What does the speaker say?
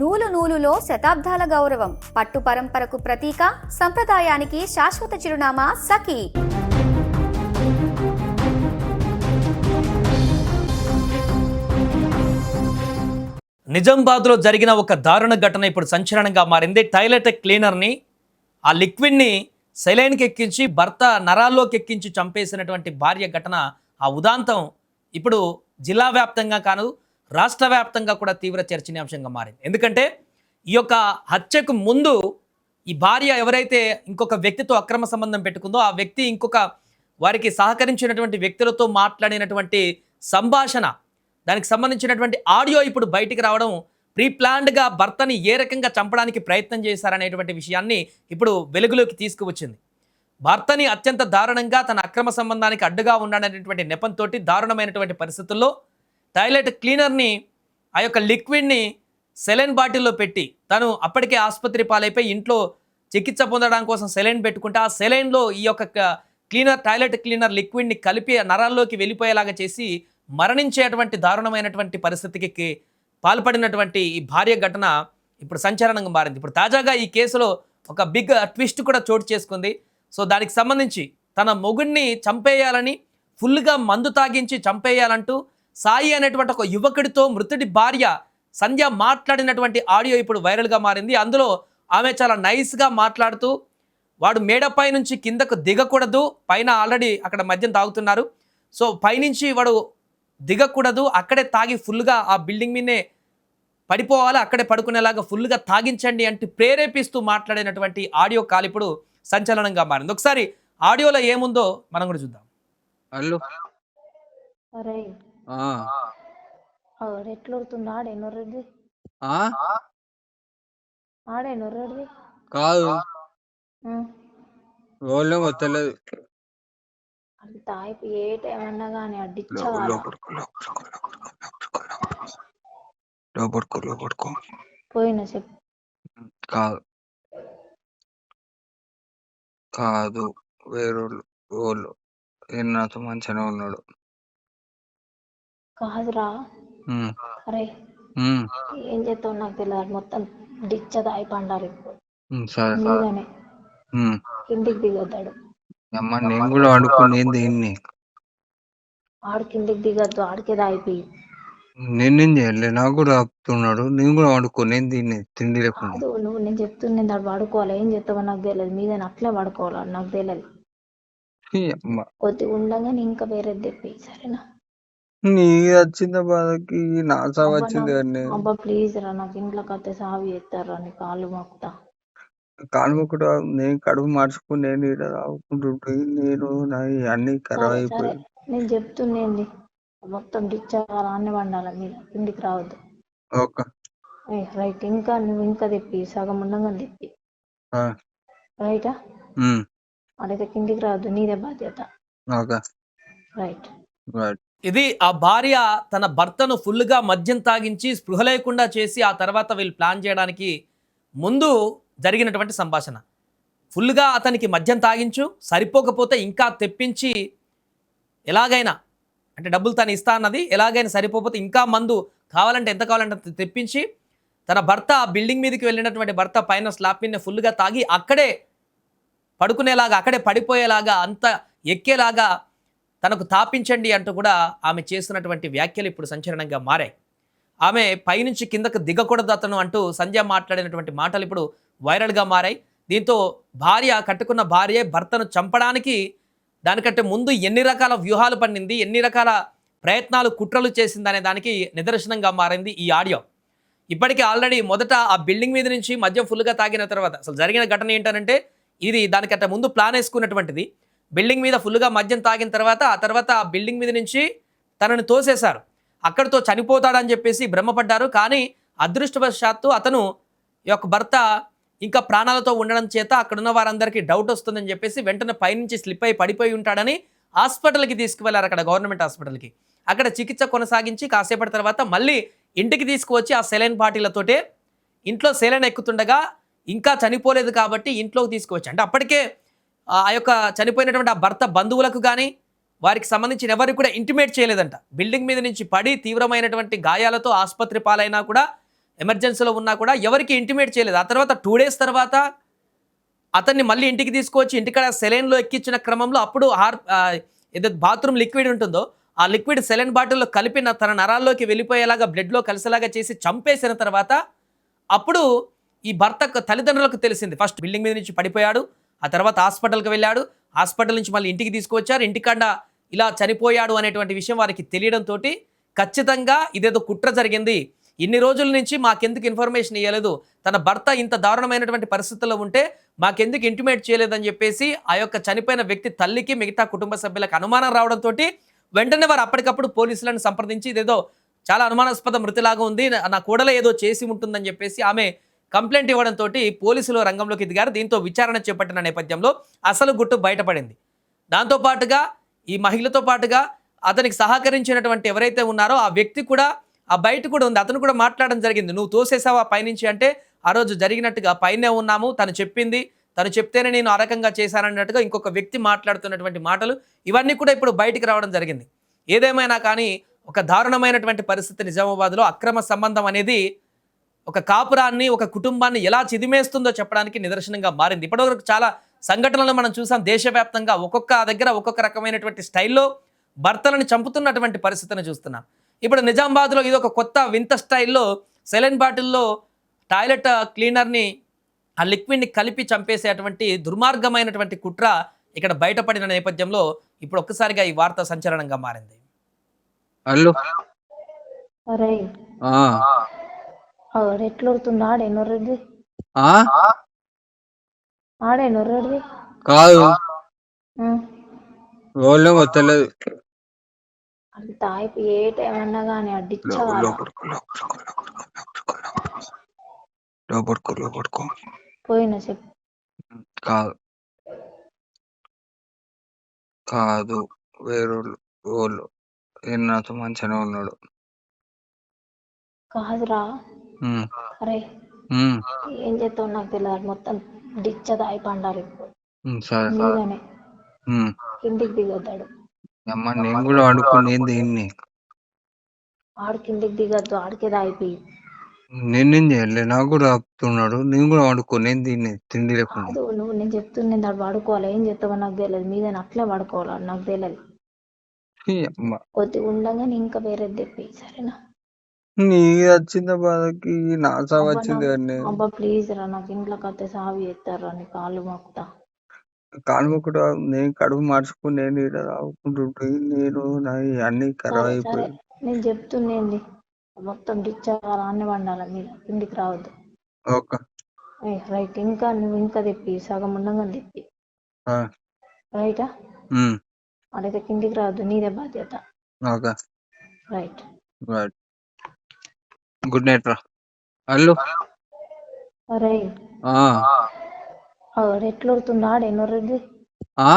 నూలు నూలులో శతాబ్దాల గౌరవం, పట్టు పరంపరకు ప్రతీక, సంప్రదాయానికి శాశ్వత చిరునామా సఖీ. నిజామాబాద్లో జరిగిన ఒక దారుణ ఘటన ఇప్పుడు సంచలనంగా మారింది. టాయిలెట్ క్లీనర్ని ఆ లిక్విడ్ని సెలైన్కి ఎక్కించి భర్త నరాల్లోకి ఎక్కించి చంపేసినటువంటి భార్య ఘటన, ఆ ఉదాంతం ఇప్పుడు జిల్లా వ్యాప్తంగా కాను రాష్ట్ర వ్యాప్తంగా కూడా తీవ్ర చర్చనీయాంశంగా మారింది. ఎందుకంటే ఈ యొక్క హత్యకు ముందు ఈ భార్య ఎవరైతే ఇంకొక వ్యక్తితో అక్రమ సంబంధం పెట్టుకుందో ఆ వ్యక్తి ఇంకొక వారికి సహకరించినటువంటి వ్యక్తులతో మాట్లాడినటువంటి సంభాషణ, దానికి సంబంధించినటువంటి ఆడియో ఇప్పుడు బయటికి రావడం, ప్రీ ప్లాన్డ్గా భర్తని ఏ రకంగా చంపడానికి ప్రయత్నం చేశారనేటువంటి విషయాన్ని ఇప్పుడు వెలుగులోకి తీసుకువచ్చింది. భర్తని అత్యంత దారుణంగా తన అక్రమ సంబంధానికి అడ్డుగా ఉన్నాడనేటువంటి నెపంతో దారుణమైనటువంటి పరిస్థితుల్లో టాయిలెట్ క్లీనర్ని ఆ యొక్క లిక్విడ్ని సెలైన్ బాటిల్లో పెట్టి తను అప్పటికే ఆసుపత్రి పాలైపోయి ఇంట్లో చికిత్స పొందడం కోసం సెలైన్ పెట్టుకుంటే ఆ సెలైన్లో ఈ యొక్క టాయిలెట్ క్లీనర్ లిక్విడ్ని కలిపి నరాల్లోకి వెళ్ళిపోయేలాగా చేసి మరణించేటువంటి దారుణమైనటువంటి పరిస్థితికి పాల్పడినటువంటి ఈ భార్య ఘటన ఇప్పుడు సంచలనంగా మారింది. ఇప్పుడు తాజాగా ఈ కేసులో ఒక బిగ్ ట్విస్ట్ కూడా చోటు చేసుకుంది. సో దానికి సంబంధించి తన మొగుడిని చంపేయాలని ఫుల్గా మందు తాగించి చంపేయాలంటూ సాయి అనేటువంటి ఒక యువకుడితో మృతుడి భార్య సంధ్య మాట్లాడినటువంటి ఆడియో ఇప్పుడు వైరల్గా మారింది. అందులో ఆమె చాలా నైస్గా మాట్లాడుతూ వాడు మేడపై నుంచి కిందకు దిగకూడదు, పైన ఆల్రెడీ అక్కడ మద్యం తాగుతున్నారు, సో పైనుంచి వాడు దిగకూడదు, అక్కడే తాగి ఫుల్గా ఆ బిల్డింగ్ మీదే పడిపోవాలి, అక్కడే పడుకునేలాగా ఫుల్గా తాగించండి అంటూ ప్రేరేపిస్తూ మాట్లాడినటువంటి ఆడియో కాల్ ఇప్పుడు సంచలనంగా మారింది. ఒకసారి ఆడియోలో ఏముందో మనం కూడా చూద్దాం. హలో అరే ఆ ఎట్లొడుతుందా ఆడేనొర్రది ఆ ఆడేనొర్రది కాదు రోల్ వస్తలేదు. అంత అయిపోయి ఏ టైం అన్నా కానీ అడ్డిచ్చవాలి. పోయినా చెప్పు. కాదు కాదు వేరోళ్ళు వాళ్ళు నాతో మంచిగానే ఉన్నాడు. కాదురా, ఉమ్, అరే ఉమ్, ఏం చేస్తావు నాకు తెలియదు, మొత్తం డిచ్చ దాయి పండాలి ఇప్పుడు సరే మీదనే. ఉమ్. కిందికి దిగొద్దాడు, అమ్మ నేను కూడా వండుకునేది దీన్ని. ఆడు కిందికి దిగొద్దు, ఆడికే దాయిపోయి. నేనేం చేయలే, నాకు కూడా ఆపుతున్నాడు. నేను కూడా వండుకునేది దీన్ని తిండి లేకుండా. కాదు నువ్వు, నేను చెప్తుంది ఆడు పడుకోవాలి, ఏం చేస్తావో నాకు తెలియదు, మీదనే అట్లే పడుకోవాలి నాకు తెలియదు. ఈ అమ్మ కొద్దిగా ఉండగానే ఇంకా వేరేది తెప్పి, సరేనా? నీ వచ్చింద బాధకి నా సాగు వచ్చింది కానీ అబ్బా ప్లీజ్ రా, నాకు ఇంట్లోకి వస్తే సాగు చేస్తారా, నీ కాళ్ళు మొక్కుతా. కాలువ కూడా నేను కడుపు మార్చుకుని నేను ఈడ తాగుకుంటుంటే నేను అన్ని ఖరాబ్ సరే సరే, అయిపోయి. నేను చెప్తుండేంది, మొత్తం డిచ్చారా అన్ని వండాలి, మీరు కిందికి రావద్దు. ఓకే రైట్, ఇంకా నువ్వు ఇంకా తెప్పి, సగం ఉండగా తెప్పి, ఆ, రైటా? ఉమ్, అడైతే కిందికి రావద్దు, నీదే బాధ్యత. Okay right. రైట్. ఇది ఆ భార్య తన భర్తను ఫుల్గా మద్యం తాగించి స్పృహ లేకుండా చేసి ఆ తర్వాత వీళ్ళు ప్లాన్ చేయడానికి ముందు జరిగినటువంటి సంభాషణ. ఫుల్గా అతనికి మద్యం తాగించు, సరిపోకపోతే ఇంకా తెప్పించి ఎలాగైనా అంటే డబ్బులు తను ఇస్తా అన్నది, ఎలాగైనా సరిపోకపోతే ఇంకా మందు కావాలంటే ఎంత కావాలంటే తెప్పించి తన భర్త ఆ బిల్డింగ్ మీదకి వెళ్ళినటువంటి భర్త పైన స్లాబ్ మీద ఫుల్గా తాగి అక్కడే పడుకునేలాగా, అక్కడే పడిపోయేలాగా, అంత ఎక్కేలాగా తనకు తాపించండి అంటూ కూడా ఆమె చేస్తున్నటువంటి వ్యాఖ్యలు ఇప్పుడు సంచలనంగా మారాయి. ఆమె పైనుంచి కిందకు దిగకూడదు అతను అంటూ సంధ్య మాట్లాడినటువంటి మాటలు ఇప్పుడు వైరల్గా మారాయి. దీంతో భార్య, కట్టుకున్న భార్య భర్తను చంపడానికి దానికంటే ముందు ఎన్ని రకాల వ్యూహాలు పన్నింది, ఎన్ని రకాల ప్రయత్నాలు కుట్రలు చేసిందనే దానికి నిదర్శనంగా మారింది ఈ ఆడియో. ఇప్పటికే ఆల్రెడీ మొదట ఆ బిల్డింగ్ మీద నుంచి మద్యం ఫుల్గా తాగిన తర్వాత అసలు జరిగిన ఘటన ఏంటంటే ఇది దానికంటే ముందు ప్లాన్ వేసుకున్నటువంటిది. బిల్డింగ్ మీద ఫుల్గా మద్యం తాగిన తర్వాత ఆ తర్వాత ఆ బిల్డింగ్ మీద నుంచి తనని తోసేశారు. అక్కడితో చనిపోతాడని చెప్పేసి భ్రమపడ్డారు. కానీ అదృష్టవశాత్తు అతను యొక్క భర్త ఇంకా ప్రాణాలతో ఉండడం చేత అక్కడున్న వారందరికీ డౌట్ వస్తుందని చెప్పేసి వెంటనే పైనుంచి స్లిప్ అయి పడిపోయి ఉంటాడని హాస్పిటల్కి తీసుకువెళ్ళారు, అక్కడ గవర్నమెంట్ హాస్పిటల్కి. అక్కడ చికిత్స కొనసాగించి కాసేపటి తర్వాత మళ్ళీ ఇంటికి తీసుకువచ్చి ఆ సెలైన్ బాటిళ్లతోటే ఇంట్లో సెలైన్ ఎక్కుతుండగా ఇంకా చనిపోలేదు కాబట్టి ఇంట్లోకి తీసుకువచ్చి, అంటే అప్పటికే ఆ యొక్క చనిపోయినటువంటి ఆ భర్త బంధువులకు కానీ వారికి సంబంధించిన ఎవరికి కూడా ఇంటిమేట్ చేయలేదంట. బిల్డింగ్ మీద నుంచి పడి తీవ్రమైనటువంటి గాయాలతో ఆసుపత్రి పాలైనా కూడా ఎమర్జెన్సీలో ఉన్నా కూడా ఎవరికి ఇంటిమేట్ చేయలేదు. ఆ తర్వాత 2 days తర్వాత అతన్ని మళ్ళీ ఇంటికి తీసుకొచ్చి ఇంటికాడ సెలైన్లో ఎక్కించిన క్రమంలో అప్పుడు ఏదైతే బాత్రూమ్ లిక్విడ్ ఉంటుందో ఆ లిక్విడ్ సెలైన్ బాటిల్లో కలిపిన తన నరాల్లోకి వెళ్ళిపోయేలాగా బ్లడ్లో కలిసేలాగా చేసి చంపేసిన తర్వాత అప్పుడు ఈ భర్త తల్లిదండ్రులకు తెలిసింది. ఫస్ట్ బిల్డింగ్ మీద నుంచి పడిపోయాడు, ఆ తర్వాత హాస్పిటల్కి వెళ్ళాడు, హాస్పిటల్ నుంచి మళ్ళీ ఇంటికి తీసుకువచ్చారు, ఇంటికాడ ఇలా చనిపోయాడు అనేటువంటి విషయం వారికి తెలియడంతో ఖచ్చితంగా ఇదేదో కుట్ర జరిగింది, ఇన్ని రోజుల నుంచి మాకెందుకు ఇన్ఫర్మేషన్ ఇవ్వలేదు, తన భర్త ఇంత దారుణమైనటువంటి పరిస్థితుల్లో ఉంటే మాకెందుకు ఇంటిమేట్ చేయలేదని చెప్పేసి ఆ యొక్క చనిపోయిన వ్యక్తి తల్లికి మిగతా కుటుంబ సభ్యులకు అనుమానం రావడంతో వెంటనే వారు అప్పటికప్పుడు పోలీసులను సంప్రదించి ఇదేదో చాలా అనుమానాస్పద మృతిలాగా ఉంది, నా కూడలే ఏదో చేసి ఉంటుందని చెప్పేసి ఆమె కంప్లైంట్ ఇవ్వడంతో పోలీసులు రంగంలోకి దిగారు. దీంతో విచారణ చేపట్టిన నేపథ్యంలో అసలు గుట్టు బయటపడింది. దాంతోపాటుగా ఈ మహిళతో పాటుగా అతనికి సహకరించినటువంటి ఎవరైతే ఉన్నారో ఆ వ్యక్తి కూడా ఆ బయట కూడా ఉంది, అతను కూడా మాట్లాడడం జరిగింది. నువ్వు తోసేసావా పైనుంచి అంటే ఆ రోజు జరిగినట్టుగా పైనే ఉన్నాము, తను చెప్పింది, తను చెప్తేనే నేను ఆ రకంగా చేశానన్నట్టుగా ఇంకొక వ్యక్తి మాట్లాడుతున్నటువంటి మాటలు ఇవన్నీ కూడా ఇప్పుడు బయటికి రావడం జరిగింది. ఏదేమైనా కానీ ఒక దారుణమైనటువంటి పరిస్థితి నిజామాబాద్లో అక్రమ సంబంధం అనేది ఒక కాపురాన్ని ఒక కుటుంబాన్ని ఎలా చిదిమేస్తుందో చెప్పడానికి నిదర్శనంగా మారింది. ఇప్పటివరకు చాలా సంఘటనలు మనం చూసాం దేశవ్యాప్తంగా, ఒక్కొక్క దగ్గర ఒక్కొక్క రకమైనటువంటి స్టైల్లో భర్తలను చంపుతున్నటువంటి పరిస్థితిని చూస్తున్నాం. ఇప్పుడు నిజామాబాద్లో ఇది ఒక కొత్త వింత స్టైల్లో సెలైన్ బాటిల్లో టాయిలెట్ క్లీనర్ని ఆ లిక్విడ్ని కలిపి చంపేసేటువంటి దుర్మార్గమైనటువంటి కుట్ర ఇక్కడ బయటపడిన నేపథ్యంలో ఇప్పుడు ఒక్కసారిగా ఈ వార్త సంచలనంగా మారింది. హలో అరే ఆ, ఎట్లొడుతుంది ఆడే నొర్రెడ్ది ఆ? ఆడే నొర్రెడ్ది కాదు వాళ్ళేమో తెలియదు. అది తాయిపు ఏ టైం అన్నా కానీ అడ్డిచ్చగా లోపడుకో పోయిన చెప్పు కాదు కాదు వేరోళ్ళు వాళ్ళు నాతో మంచిగానే ఉన్నాడు. కాదురా. ఉమ్, అరే ఉమ్, ఏం చేస్తావు నాకు తెలియదు, మొత్తం డిచ్చ తాయి పండాలి ఇప్పుడు సరే మీదనే ఉమ్. కిందికి దిగొద్దాడు. అమ్మ నేను కూడా అనుకునేది దీన్ని, ఆడు కిందికి దిగొద్దు, ఆడికే తాగిపోయి. నేనేం చేయలే, నాకు కూడా ఆపుతున్నాడు, నేను కూడా అనుకునేది దీన్ని తిండి లేకుండా. కాదు నువ్వు నేను చెప్తుంది ఆడు పడుకోవాలి, ఏం చేస్తావో నాకు తెలియదు, మీదనే అట్లే పడుకోవాలి, ఆడు నాకు తెలియదు. ఈ అమ్మ కొద్దిగా ఉండగానే ఇంకా వేరేది తెప్పి సరేనా. నీ వచ్చిన బాధకి నా సాగు వచ్చింది కానీ అబ్బా ప్లీజ్ రా, నాకు ఇంట్లోకి వస్తే సాగు చేస్తారా, నీ కాళ్ళు మొక్కుతా. కానుమకుడు నేను కడుపు మార్చుకుని నేను ఈడ తాగుకుంటుంటే నేను నా అన్ని ఖరాబ్ సరే అయిపోయి. నేను చెప్తుండేంది, మొత్తం డిచ్చాగా అన్ని వండాలి, మీరు కిందికి రావద్దు. Okay right. ఇంకా నువ్వు ఇంకా తెప్పి సగం ఉండగా తెప్పి ఆ, రైటా. ఉమ్, అడైతే కిందికి రావద్దు, నీదే బాధ్యత. Okay right. Right. Good night రా. హలో అరే ఆ, ఎట్లొడుతుంది ఆడే నొర్రెడ్ది ఆ?